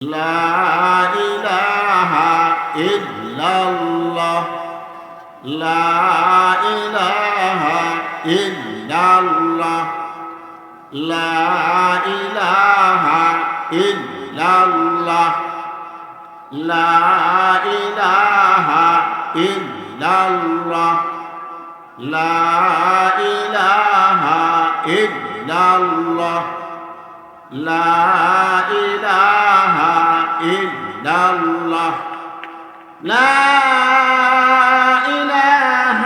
لا إله إلا الله لا إله إلا الله لا إله إلا الله لا إله إلا الله لا إله إلا الله لا إله إلا الله لا إله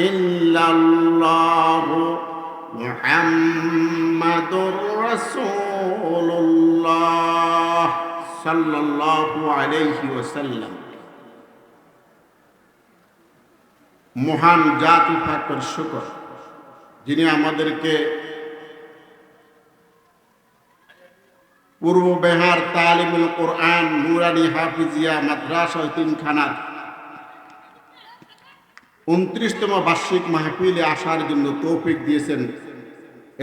إلا الله محمد رسول الله صلى الله عليه وسلم মহান জাতি পাকের শুকর যিনি আমাদেরকে পূর্ব বিহার তালিমুল কোরআন নুরানি হাফিজিয়া মাদ্রাসা তিনখানার 29তম বার্ষিক মাহফিলে আসার জন্য তৌফিক দিয়েছেন।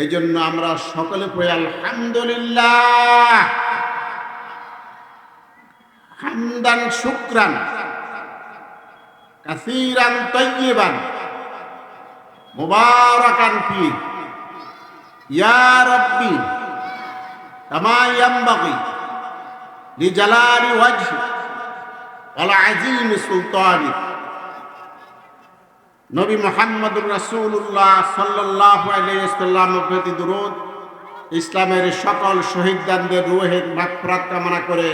এই জন্য আমরা সকলে পড়ি আলহামদুলিল্লাহ হামদান শুকরান কাসীরান তাইয়িবান মুবারাকান ফি ইয়া রাব্বি কামা ইয়ানবাগি লিজালালি ওয়াজহি ওয়াল আযীমি সুলতানি। নবী মুহাম্মদুর রাসূলুল্লাহ সাল্লাল্লাহু আলাইহি ওয়াসাল্লামের প্রতি দরুদ, ইসলামের সকল শহীদদের রূহের মাগফিরাত কামনা করে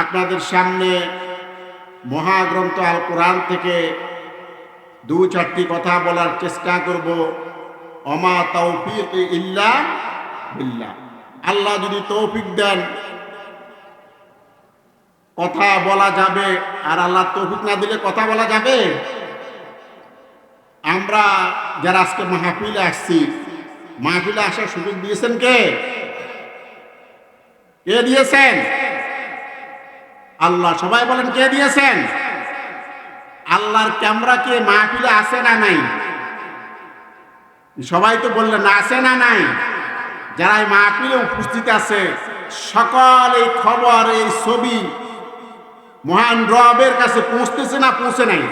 আপনাদের সামনে মহাগ্রন্থ আল কোরআন থেকে দু চারটি কথা বলার চেষ্টা করব। ওমা তাওফীক ইল্লা বিল্লাহ। আল্লাহ যদি তৌফিক দেন কথা বলা যাবে, আর আল্লাহ তৌফিক না দিলে কথা বলা যাবে? আমরা যারা আজকে মাহফিলে আসছি, মাহফিলে আসার সুযোগ দিয়েছেন কে? কে দিয়েছেন? আল্লাহ। সবাই বলেন কে দিয়েছেন? আল্লাহর ক্যামেরা কে মাহফিলে আছে না নাই? সবাই তো বললেন না, আছে না নাই? যারা এই মাহফিলে উপস্থিত আছে সকল এই খবর, এই ছবি মহান রবের কাছে পৌঁছতেছে না পৌঁছে নাই?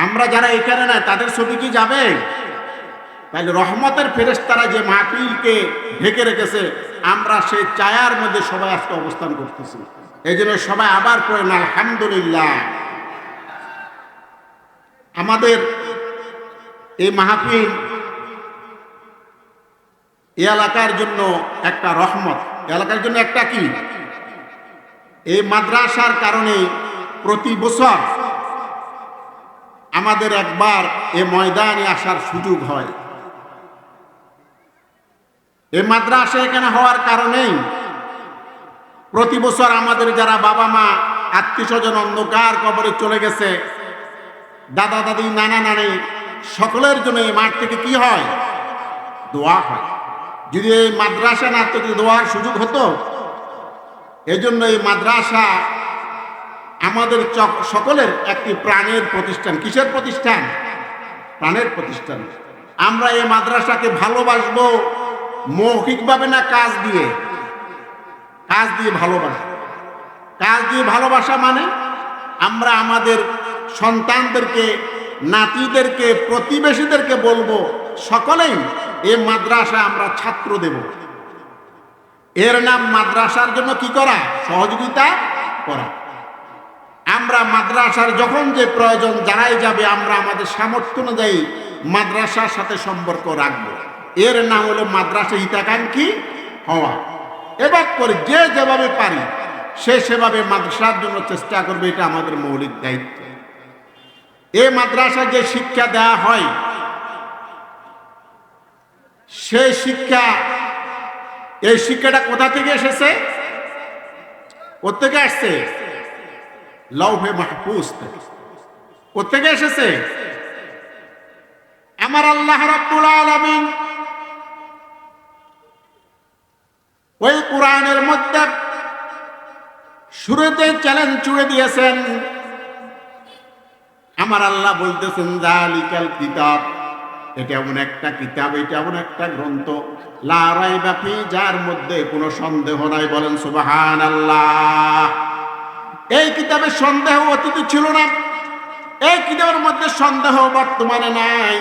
আমরা যারা এখানে নাই তাদের ছবি কি যাবে? তাহলে রহমতের ফেরেশতারা যে মাহফিলকে ঢেকে রেখেছে, আমরা সেই ছায়ার মধ্যে সবাই আজকে অবস্থান করতেছি। এই জন্য সবাই আবার পড়েন আলহামদুলিল্লাহ। আমাদের এই মাহফিল এই এলাকার জন্য একটা রহমত, এলাকার জন্য একটা কি, এই মাদ্রাসার কারণে প্রতি বছর আমাদের একবার এই ময়দানে আসার সুযোগ হয়। এই মাদ্রাসা এখানে হওয়ার কারণেই প্রতি বছর আমাদের যারা বাবা মা আত্মীয় স্বজন অন্ধকার কবরে চলে গেছে, দাদা দাদি নানা নানি, সকলের জন্য এই মাঠ থেকে কি হয়? দোয়া হয়। যদি এই মাদ্রাসা না থাকতো, দোয়ার সুযোগ হতো? এজন্য এই মাদ্রাসা আমাদের সকলের একটি প্রাণের প্রতিষ্ঠান। কিসের প্রতিষ্ঠান? প্রাণের প্রতিষ্ঠান। আমরা এই মাদ্রাসাকে ভালোবাসবো মৌখিকভাবে না কাজ দিয়ে? কাজ দিয়ে ভালোবাসা। কাজ দিয়ে ভালোবাসা মানে আমরা আমাদের সন্তানদেরকে, নাতিদেরকে, প্রতিবেশীদেরকে বলবো সকলেই এই মাদ্রাসা আমরা ছাত্র দেব। এর নাম মাদ্রাসার জন্য কি করা? সহযোগিতা করা। আমরা মাদ্রাসার যখন যে প্রয়োজন জানাই যাবে, আমরা আমাদের সামর্থ্য অনুযায়ী মাদ্রাসার সাথে সম্পর্ক রাখবো। এর নাম হলো মাদ্রাসা হিতাকাঙ্ক্ষী হওয়া। এবার করে যে যেভাবে পারি সে সেভাবে মাদ্রাসার জন্য চেষ্টা করবে, এটা আমাদের মৌলিক দায়িত্ব। এই মাদ্রাসায় যে শিক্ষা দেওয়া হয়, সেই শিক্ষা, এই শিক্ষাটা কোথা থেকে এসেছে? কোত্থেকে আসছে? লৌহে মাহফুজ থেকে। কোত্থেকে এসেছে? আমার আল্লাহ রাব্বুল আলামিন ওই কোরআনের মধ্যে শুরুতে চ্যালেঞ্জ ছুড়ে দিয়েছেন। আমার আল্লাহ বলতেছেন জালিকাল কিতাব এটা এমন একটা কিতাব, এটা এমন একটা গ্রন্থ, লা রাইবা ফি, যার মধ্যে কোনো সন্দেহ নাই। বলেন সুবহানাল্লাহ। এই কিতাবে সন্দেহ অতীত ছিল না, এই কিতাবের মধ্যে সন্দেহ বর্তমানে নাই,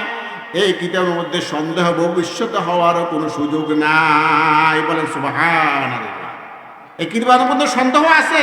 এই কিতাবের মধ্যে সন্দেহ ভবিষ্যতে হওয়ারও কোনো সুযোগ নাই। বলেন সুবহানাল্লাহ। এই কিতাবের মধ্যে সন্দেহ আছে,